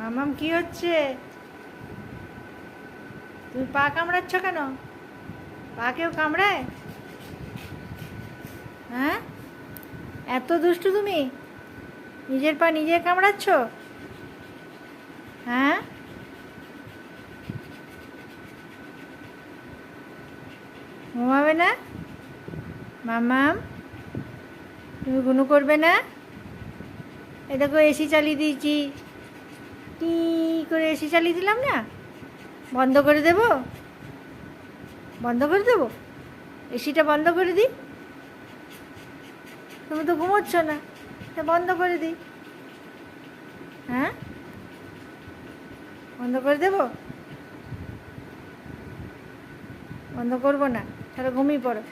মামাম কি হচ্ছে? তুমি পা কামড়াচ্ছ কেন? পা কেউ কামড়ায়? হ্যাঁ, এত দুষ্টু তুমি? নিজের পা নিজে কামড়াচ্ছ? হ্যাঁ, ঘুমাবে না? মামাম, তুমি গুনু করবে না? এ দেখো এসি চালিয়ে দিয়েছি, টি করে এসি চালিয়ে দিলাম না? বন্ধ করে দেব? বন্ধ করে দেবো? এসিটা বন্ধ করে দিই? তুমি তো ঘুমোচ্ছ না, তা বন্ধ করে দিই। হ্যাঁ, বন্ধ করে দেবো? বন্ধ করবো না, তাহলে ঘুমিয়ে পড়ো।